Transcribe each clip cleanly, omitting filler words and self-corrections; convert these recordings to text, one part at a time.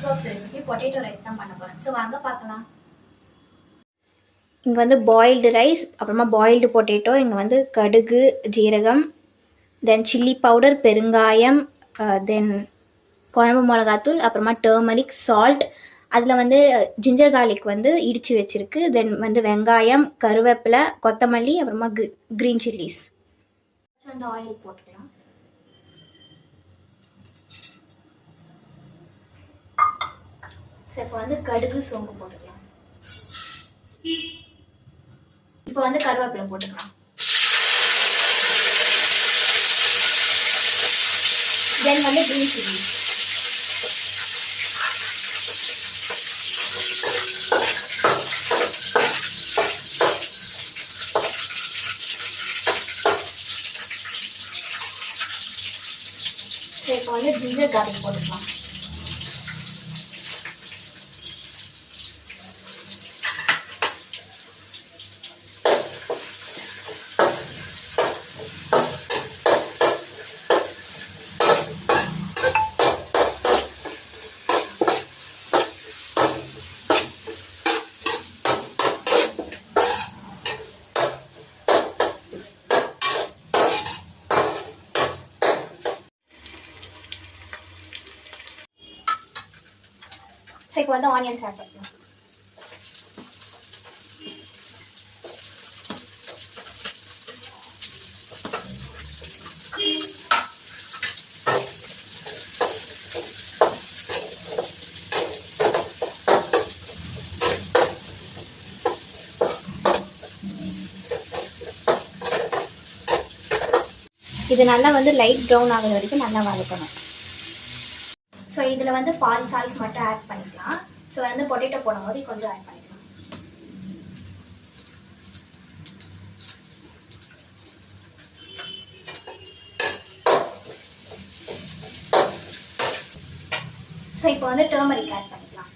Box recipe potato rice தான் பண்ண போகிறேன். ஸோ வாங்க பார்க்கலாம். இங்கே வந்து பாயில்டு ரைஸ், அப்புறமா பாயில்டு பொட்டேட்டோ, இங்கே வந்து கடுகு, ஜீரகம், தென் சில்லி பவுடர், பெருங்காயம், தென் குழம்பு மிளகாத்தூள், அப்புறமா டர்மரிக், சால்ட், அதில் வந்து ஜிஞ்சர் கார்லிக் வந்து இடித்து வச்சுருக்கு, தென் வந்து வெங்காயம், கருவேப்பிலை, கொத்தமல்லி, அப்புறமா க்ரீன் சில்லிஸ். ஃபஸ்ட் வந்து ஆயில் போட்டுக்கலாம். ஸோ இப்போ வந்து கடுகு, சோம்பு போட்டுக்கலாம். இப்போ வந்து கருவேப்பிலை போட்டுக்கலாம். தென் வந்து க்ரீன் சில்லி. ஸோ இப்போ வந்து ஜிஞ்சர் கார்லிக் போட்டுக்கலாம். ஸோ இப்போ வந்து ஆனியன்ஸ் ஆட் பண்ணிக்கலாம். இது நல்லா வந்து லைட் ப்ரௌன் ஆகுற வரைக்கும் நல்லா வதக்கணும். ஸோ இதில் வந்து பால் சால்ட் மட்டும் ஆட் பண்ணிக்கலாம். ஸோ வந்து பொட்டேட்டோ போடும்போது கொஞ்சம் ஆட் பண்ணிக்கலாம். ஸோ இப்போ வந்து டர்மரிக் ஆட் பண்ணிக்கலாம்.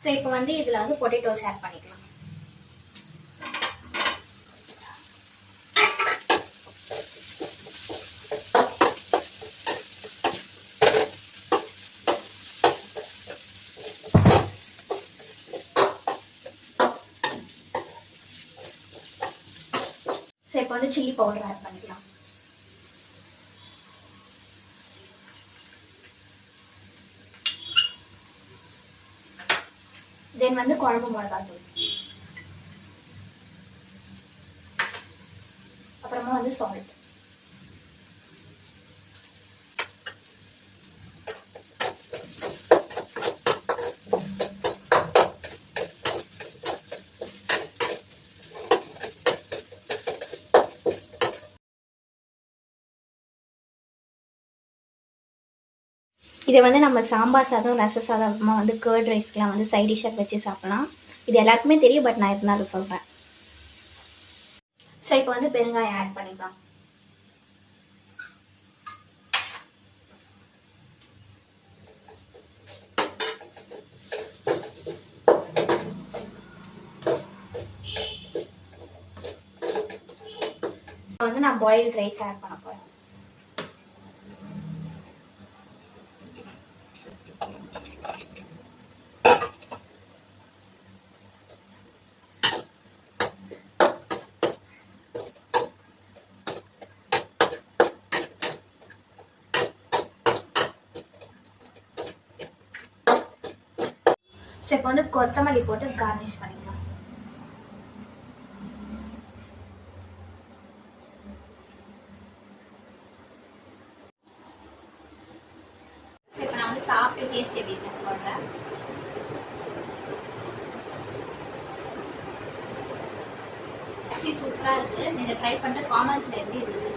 ஸோ இப்போ வந்து இதில் வந்து பொட்டேட்டோஸ் ஆட் பண்ணிக்கலாம். ஸோ இப்போ வந்து சில்லி பவுடர் ஆட் பண்ணிக்கலாம். தென் வந்து குழம்பு மிளகாத்தூள், அப்புறமா வந்து சால்ட். இதை வந்து நம்ம சாம்பார் சாதம், ரச சாதம், அப்புறமா வந்து கர்ட் ரைஸ்க்கெலாம் வந்து சைட் டிஷ்ஷாக வச்சு சாப்பிடலாம். இது எல்லாருக்குமே தெரியும், பட் நான் இருந்தாலும் சொல்கிறேன். ஸோ இப்போ வந்து பெருங்காயம் ஆட் பண்ணிக்கலாம். வந்து நான் பாயில்டு ரைஸ் ஆட் பண்ண போகிறேன். ஸோ இப்போ வந்து கொத்தமல்லி போட்டு கார்னிஷ் பண்ணிக்கலாம். ஸோ இப்போ நான் வந்து சாப்பிட்டு டேஸ்ட் எப்படி இருக்குன்னு சொல்கிறேன். ஆக்சுவலி சூப்பராக இருக்குது. நீங்கள் ட்ரை பண்ணிட்டு காமெண்ட்ஸில் எப்படி இருக்குது